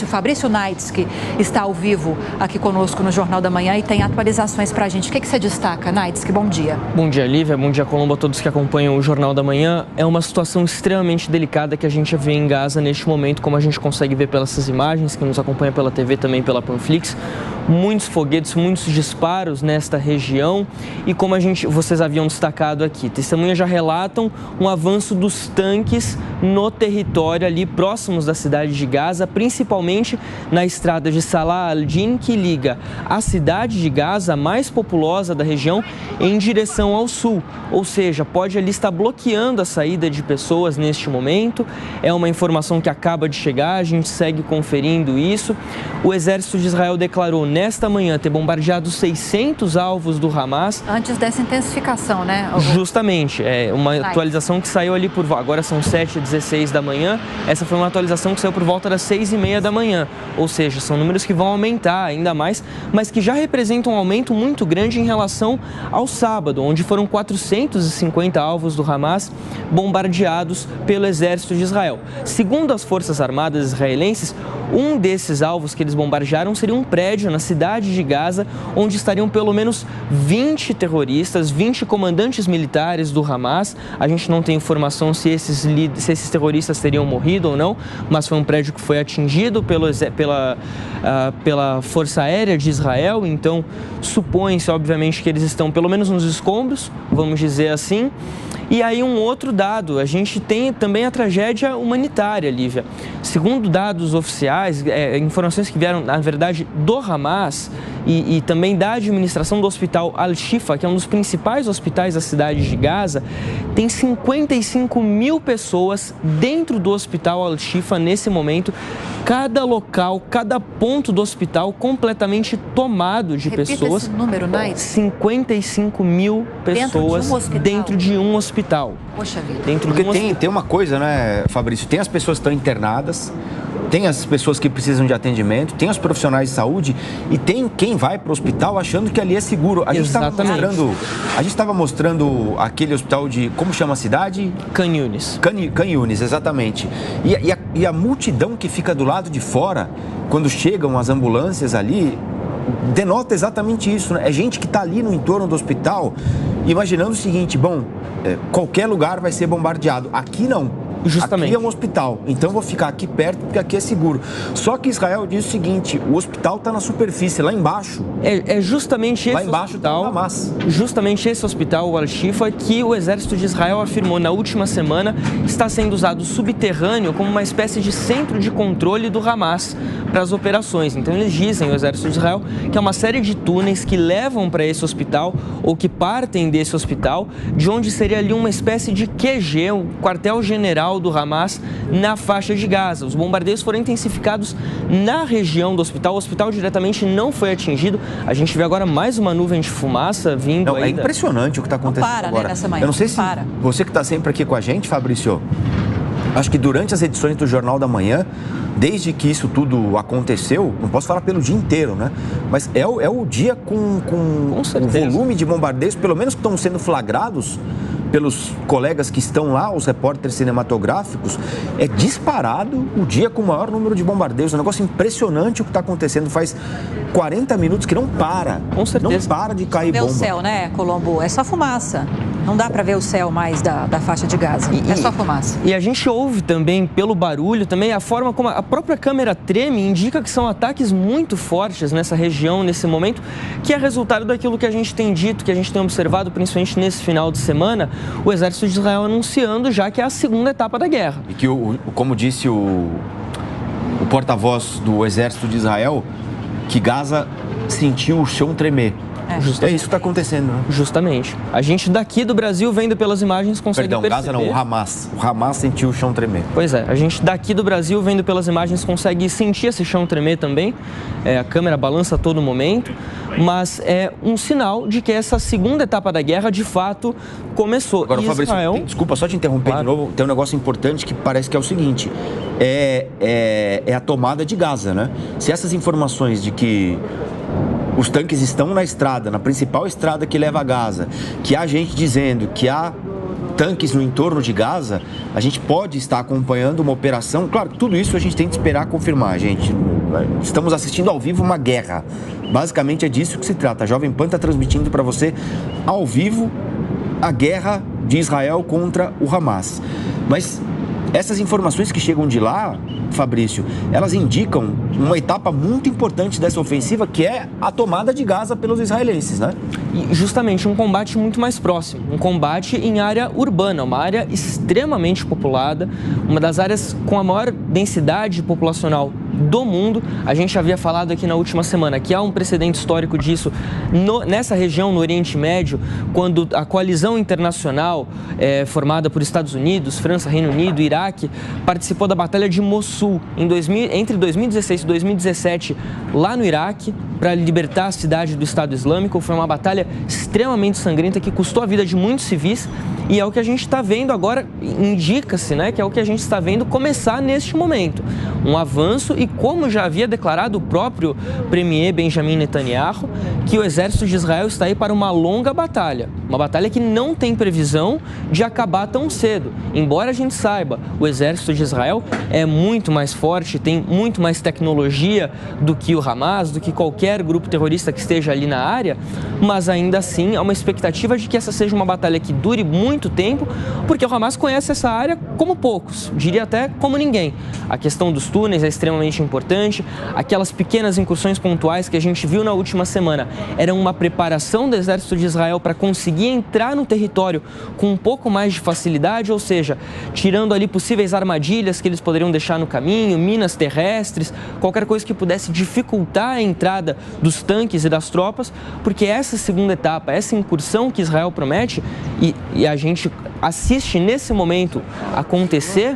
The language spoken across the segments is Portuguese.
O Fabrício Naitsky está ao vivo aqui conosco no Jornal da Manhã e tem atualizações para a gente. O que você destaca, Naitsky? Bom dia. Bom dia, Lívia. Bom dia, Colombo, a todos que acompanham o Jornal da Manhã. É uma situação extremamente delicada que a gente vê em Gaza neste momento, como a gente consegue ver pelas imagens, que nos acompanha pela TV, também pela Panflix. Muitos foguetes, muitos disparos nesta região e como vocês haviam destacado aqui, testemunhas já relatam um avanço dos tanques no território ali próximos da cidade de Gaza, principalmente na estrada de Salah al-Din, que liga a cidade de Gaza, a mais populosa da região, em direção ao sul, ou seja, pode ali estar bloqueando a saída de pessoas neste momento. É uma informação que acaba de chegar, a gente segue conferindo isso. O exército de Israel declarou nesta manhã ter bombardeado 600 alvos do Hamas. Antes dessa intensificação, né? Justamente, é uma atualização que saiu ali agora são 7h16 da manhã, essa foi uma atualização que saiu por volta das 6h30 da manhã, ou seja, são números que vão aumentar ainda mais, mas que já representam um aumento muito grande em relação ao sábado, onde foram 450 alvos do Hamas bombardeados pelo exército de Israel. Segundo as Forças Armadas israelenses, um desses alvos que eles bombardearam seria um prédio na cidade de Gaza, onde estariam pelo menos 20 terroristas, 20 comandantes militares do Hamas. A gente não tem informação se esses terroristas teriam morrido ou não, mas foi um prédio que foi atingido pela Força Aérea de Israel, então supõe-se, obviamente, que eles estão pelo menos nos escombros, vamos dizer assim. E aí um outro dado, a gente tem também a tragédia humanitária, Lívia. Segundo dados oficiais, informações que vieram, na verdade, do Hamas e também da administração do hospital Al-Shifa, que é um dos principais hospitais da cidade de Gaza, tem 55 mil pessoas dentro do hospital Al-Shifa nesse momento. Cada local, cada ponto do hospital completamente tomado de pessoas. Repita esse número, Nath. 55 mil pessoas dentro de um hospital. Poxa vida. Porque tem uma coisa, né, Fabrício? Tem as pessoas que estão internadas, tem as pessoas que precisam de atendimento, tem os profissionais de saúde e tem quem vai para o hospital achando que ali é seguro. A gente estava mostrando aquele hospital de... Como chama a cidade? Khan Yunis. Khan Yunis, exatamente. E a multidão que fica do lado de fora, quando chegam as ambulâncias ali, denota exatamente isso, né? É gente que está ali no entorno do hospital, imaginando o seguinte: bom, qualquer lugar vai ser bombardeado. Aqui não. Justamente. Aqui é um hospital, então eu vou ficar aqui perto porque aqui é seguro. Só que Israel diz o seguinte: o hospital está na superfície, lá embaixo. É justamente esse lá embaixo hospital, tá o Hamas. Justamente esse hospital, o Al-Shifa, que o exército de Israel afirmou na última semana está sendo usado subterrâneo como uma espécie de centro de controle do Hamas para as operações. Então eles dizem, o exército de Israel, que é uma série de túneis que levam para esse hospital ou que partem desse hospital, de onde seria ali uma espécie de QG, um quartel-general do Hamas na faixa de Gaza. Os bombardeios foram intensificados na região do hospital. O hospital diretamente não foi atingido. A gente vê agora mais uma nuvem de fumaça vindo aí. É impressionante o que está acontecendo agora. Né, nessa manhã. Eu não sei se você que está sempre aqui com a gente, Fabrício, acho que durante as edições do Jornal da Manhã, desde que isso tudo aconteceu, não posso falar pelo dia inteiro, né? Mas é o dia com o volume de bombardeios, pelo menos que estão sendo flagrados pelos colegas que estão lá, os repórteres cinematográficos, é disparado o dia com o maior número de bombardeios. É um negócio impressionante o que está acontecendo. Faz 40 minutos que não para. Com certeza. Não para de cair bomba. Ver o céu, né, Colombo? É só fumaça. Não dá para ver o céu mais da faixa de Gaza. É só fumaça. E a gente ouve também, pelo barulho, também a forma como a própria câmera treme, indica que são ataques muito fortes nessa região, nesse momento, que é resultado daquilo que a gente tem dito, que a gente tem observado, principalmente nesse final de semana, o exército de Israel anunciando já que é a segunda etapa da guerra. E que, como disse o porta-voz do exército de Israel, que Gaza sentiu o chão tremer. É isso que está acontecendo, né? Justamente. A gente daqui do Brasil, vendo pelas imagens, consegue perceber... Gaza não, o Hamas. O Hamas sentiu o chão tremer. Pois é, a gente daqui do Brasil, vendo pelas imagens, consegue sentir esse chão tremer também. A câmera balança a todo momento, mas é um sinal de que essa segunda etapa da guerra, de fato, começou. Agora, Fabrício, desculpa só te interromper de novo, tem um negócio importante que parece que é o seguinte, é a tomada de Gaza, né? Se essas informações de que os tanques estão na estrada, na principal estrada que leva a Gaza, que há gente dizendo que há tanques no entorno de Gaza, a gente pode estar acompanhando uma operação. Claro, tudo isso a gente tem que esperar confirmar, gente. Estamos assistindo ao vivo uma guerra. Basicamente é disso que se trata. A Jovem Pan está transmitindo para você ao vivo a guerra de Israel contra o Hamas. Mas essas informações que chegam de lá, Fabrício, elas indicam uma etapa muito importante dessa ofensiva, que é a tomada de Gaza pelos israelenses, né? E justamente um combate muito mais próximo, um combate em área urbana, uma área extremamente populada, uma das áreas com a maior densidade populacional do mundo. A gente havia falado aqui na última semana que há um precedente histórico disso nessa região, no Oriente Médio, quando a coalizão internacional formada por Estados Unidos, França, Reino Unido, Iraque, participou da Batalha de Mossul entre 2016 e 2017, lá no Iraque, para libertar a cidade do Estado Islâmico. Foi uma batalha extremamente sangrenta que custou a vida de muitos civis, e é o que a gente está vendo agora, indica-se, né, que é o que a gente está vendo começar neste momento. Um avanço, e como já havia declarado o próprio premier Benjamin Netanyahu, que o exército de Israel está aí para uma longa batalha. Uma batalha que não tem previsão de acabar tão cedo. Embora a gente saiba, o exército de Israel é muito mais forte, tem muito mais tecnologia do que o Hamas, do que qualquer grupo terrorista que esteja ali na área, mas ainda assim há uma expectativa de que essa seja uma batalha que dure muito tempo, porque o Hamas conhece essa área como poucos, diria até como ninguém. A questão dos túneis é extremamente importante, aquelas pequenas incursões pontuais que a gente viu na última semana eram uma preparação do exército de Israel para conseguir entrar no território com um pouco mais de facilidade, ou seja, tirando ali possíveis armadilhas que eles poderiam deixar no caminho, minas terrestres, qualquer coisa que pudesse dificultar a entrada dos tanques e das tropas, porque essa segunda etapa, essa incursão que Israel promete, e a gente assiste nesse momento acontecer,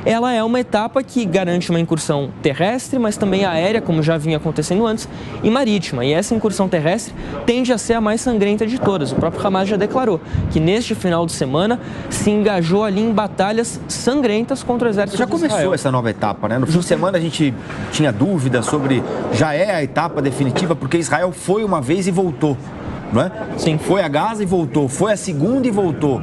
ela é uma etapa que garante uma incursão terrestre, mas também aérea, como já vinha acontecendo antes, e marítima. E essa incursão terrestre tende a ser a mais sangrenta de todas. O próprio Hamas já declarou que neste final de semana se engajou ali em batalhas sangrentas contra o exército de Israel. Já começou essa nova etapa, né? No fim de semana a gente tinha dúvidas sobre já é a etapa definitiva, porque Israel foi uma vez e voltou. Não é? Sim. Foi a Gaza e voltou, foi a segunda e voltou.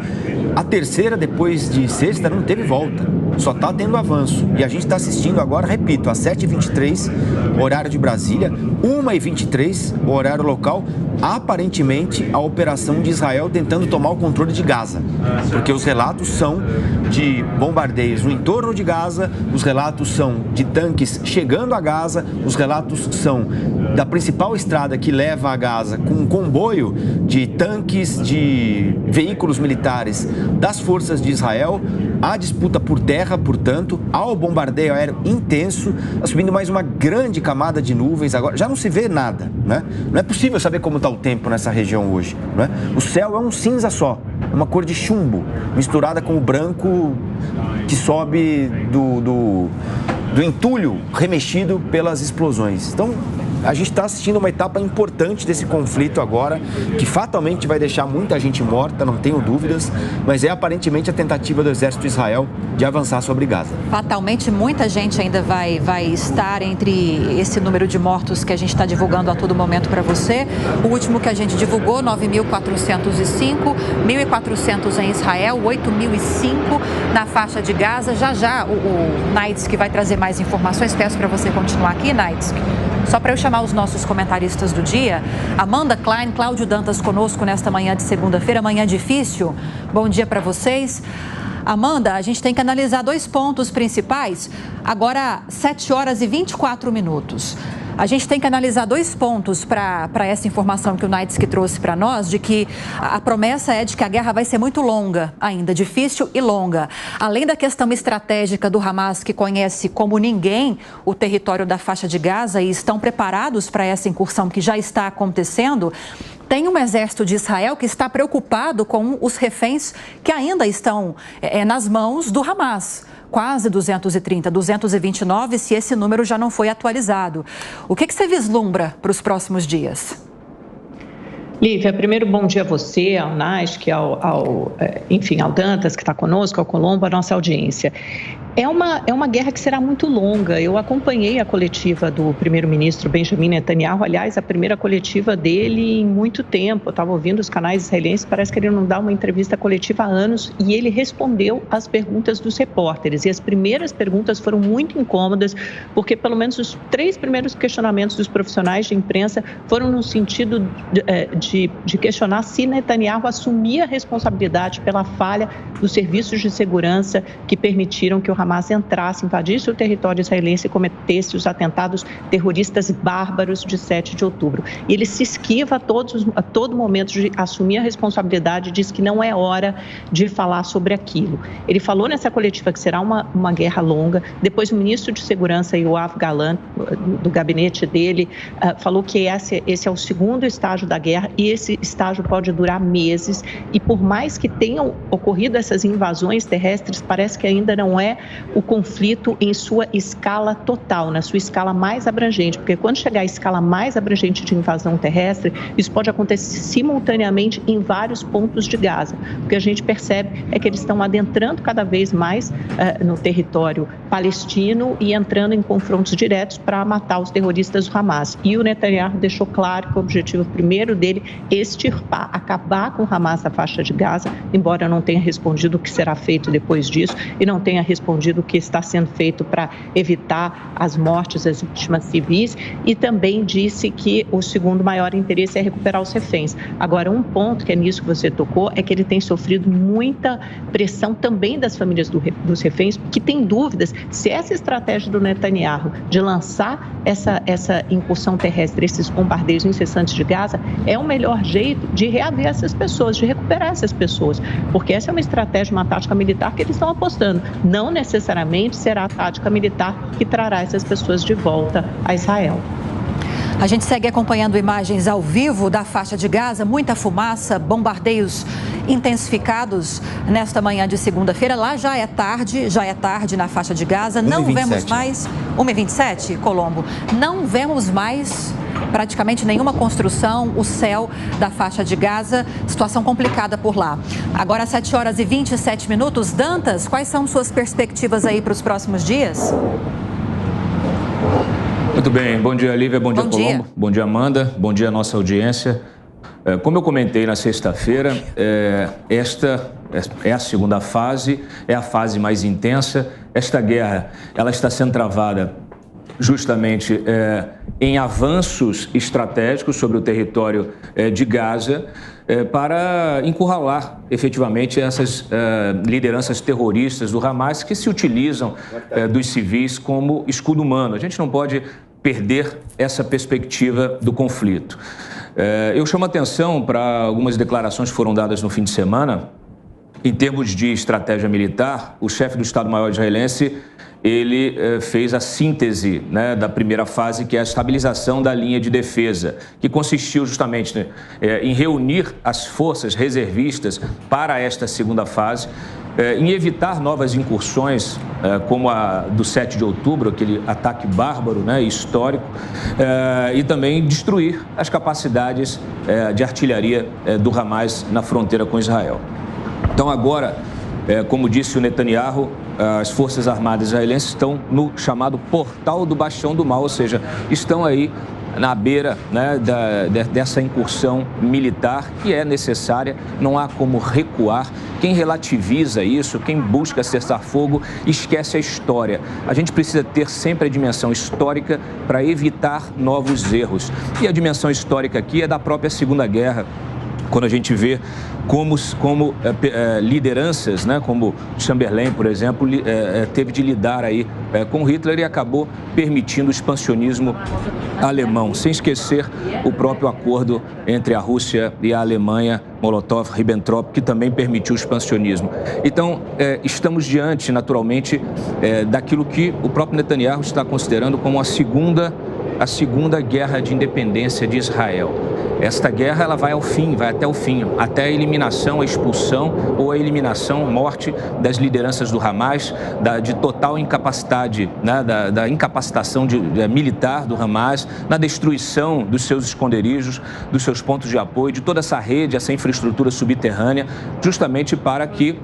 A terceira, depois de sexta, não teve volta, só está tendo avanço. E a gente está assistindo agora, repito, às 7h23, horário de Brasília, 1h23, horário local, aparentemente a operação de Israel tentando tomar o controle de Gaza. Porque os relatos são de bombardeios no entorno de Gaza, os relatos são de tanques chegando a Gaza, os relatos são da principal estrada que leva a Gaza com um comboio de tanques, de veículos militares das forças de Israel. Há disputa por terra, portanto, há o bombardeio aéreo intenso, subindo mais uma grande camada de nuvens. Agora já não se vê nada, né? Não é possível saber como está o tempo nessa região hoje, né? O céu é um cinza só, uma cor de chumbo, misturada com o branco que sobe do entulho remexido pelas explosões. Então, a gente está assistindo uma etapa importante desse conflito agora, que fatalmente vai deixar muita gente morta, não tenho dúvidas, mas é aparentemente a tentativa do exército de Israel de avançar sobre Gaza. Fatalmente, muita gente ainda vai estar entre esse número de mortos que a gente está divulgando a todo momento para você. O último que a gente divulgou, 9.405, 1.400 em Israel, 8.005 na faixa de Gaza. Já o Naitsky vai trazer mais informações. Peço para você continuar aqui, Naitsky. Só para eu chamar os nossos comentaristas do dia, Amanda Klein, Cláudio Dantas conosco nesta manhã de segunda-feira, manhã difícil. Bom dia para vocês. Amanda, a gente tem que analisar dois pontos principais. Agora, 7h24. A gente tem que analisar dois pontos para essa informação que o Naitsky trouxe para nós, de que a promessa é de que a guerra vai ser muito longa ainda, difícil e longa. Além da questão estratégica do Hamas, que conhece como ninguém o território da faixa de Gaza e estão preparados para essa incursão que já está acontecendo, tem um exército de Israel que está preocupado com os reféns que ainda estão nas mãos do Hamas. Quase 230, 229, se esse número já não foi atualizado. O que você vislumbra para os próximos dias? Lívia, primeiro bom dia a você, ao Naitsky, ao Dantas, que está conosco, ao Colombo, a nossa audiência. É uma guerra que será muito longa. Eu acompanhei a coletiva do primeiro-ministro Benjamin Netanyahu, aliás, a primeira coletiva dele em muito tempo. Eu estava ouvindo os canais israelenses, parece que ele não dá uma entrevista coletiva há anos, e ele respondeu às perguntas dos repórteres. E as primeiras perguntas foram muito incômodas, porque pelo menos os 3 primeiros questionamentos dos profissionais de imprensa foram no sentido de questionar se Netanyahu assumia a responsabilidade pela falha dos serviços de segurança que permitiram que o Hamas entrasse, invadisse o território israelense e cometesse os atentados terroristas bárbaros de 7 de outubro. E ele se esquiva a todo momento de assumir a responsabilidade e diz que não é hora de falar sobre aquilo. Ele falou nessa coletiva que será uma guerra longa. Depois o ministro de Segurança, Yoav Gallant, do gabinete dele, falou que esse é o segundo estágio da guerra e esse estágio pode durar meses. E por mais que tenham ocorrido essas invasões terrestres, parece que ainda não é o conflito em sua escala total, na sua escala mais abrangente, porque quando chegar à escala mais abrangente de invasão terrestre, isso pode acontecer simultaneamente em vários pontos de Gaza. O que a gente percebe é que eles estão adentrando cada vez mais no território palestino e entrando em confrontos diretos para matar os terroristas do Hamas. E o Netanyahu deixou claro que o objetivo primeiro dele é extirpar, acabar com o Hamas na faixa de Gaza, embora não tenha respondido o que será feito depois disso e não tenha respondido o que está sendo feito para evitar as mortes das vítimas civis, e também disse que o segundo maior interesse é recuperar os reféns. Agora, um ponto que é nisso que você tocou é que ele tem sofrido muita pressão também das famílias dos reféns, que têm dúvidas se essa estratégia do Netanyahu de lançar essa incursão terrestre, esses bombardeios incessantes de Gaza, é o melhor jeito de reaver essas pessoas, de recuperar essas pessoas, porque essa é uma estratégia, uma tática militar que eles estão apostando. Não necessariamente será a tática militar que trará essas pessoas de volta a Israel. A gente segue acompanhando imagens ao vivo da faixa de Gaza, muita fumaça, bombardeios intensificados nesta manhã de segunda-feira. Lá já é tarde na faixa de Gaza. Não vemos mais... 1h27, Colombo. Não vemos mais praticamente nenhuma construção, o céu da faixa de Gaza, situação complicada por lá. Agora, 7h27. Dantas, quais são suas perspectivas aí para os próximos dias? Muito bem, bom dia, Lívia, bom dia, Colombo, bom dia, Amanda, bom dia, nossa audiência. Como eu comentei na sexta-feira, esta é a segunda fase, é a fase mais intensa. Esta guerra, ela está sendo travada justamente em avanços estratégicos sobre o território de Gaza, para encurralar efetivamente essas lideranças terroristas do Hamas que se utilizam dos civis como escudo humano. A gente não pode perder essa perspectiva do conflito. Eu chamo a atenção para algumas declarações que foram dadas no fim de semana. Em termos de estratégia militar, o chefe do Estado-Maior israelense ele fez a síntese, né, da primeira fase, que é a estabilização da linha de defesa, que consistiu justamente em reunir as forças reservistas para esta segunda fase, em evitar novas incursões, como a do 7 de outubro, aquele ataque bárbaro, né, histórico, e também destruir as capacidades de artilharia do Hamas na fronteira com Israel. Então, agora, como disse o Netanyahu, as Forças Armadas israelenses estão no chamado Portal do Bastião do Mal, ou seja, estão aí na beira, né, dessa incursão militar que é necessária, não há como recuar. Quem relativiza isso, quem busca cessar fogo, esquece a história. A gente precisa ter sempre a dimensão histórica para evitar novos erros. E a dimensão histórica aqui é da própria Segunda Guerra, quando a gente vê como lideranças, né, como Chamberlain, por exemplo, teve de lidar aí com Hitler e acabou permitindo o expansionismo alemão, sem esquecer o próprio acordo entre a Rússia e a Alemanha, Molotov-Ribbentrop, que também permitiu o expansionismo. Então, estamos diante, naturalmente, daquilo que o próprio Netanyahu está considerando como a segunda guerra de independência de Israel. Esta guerra ela vai ao fim, vai até o fim, até a eliminação, a expulsão ou a eliminação, morte das lideranças do Hamas, de total incapacidade, né, da incapacitação militar do Hamas, na destruição dos seus esconderijos, dos seus pontos de apoio, de toda essa rede, essa infraestrutura subterrânea, justamente para que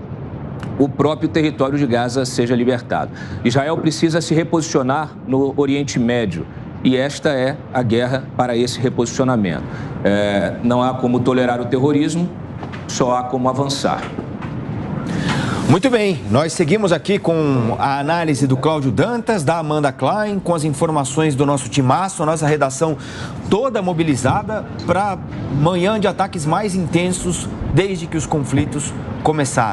o próprio território de Gaza seja libertado. Israel precisa se reposicionar no Oriente Médio e esta é a guerra para esse reposicionamento. Não há como tolerar o terrorismo, só há como avançar. Muito bem, nós seguimos aqui com a análise do Cláudio Dantas, da Amanda Klein, com as informações do nosso timaço, a nossa redação toda mobilizada para manhã de ataques mais intensos desde que os conflitos começaram.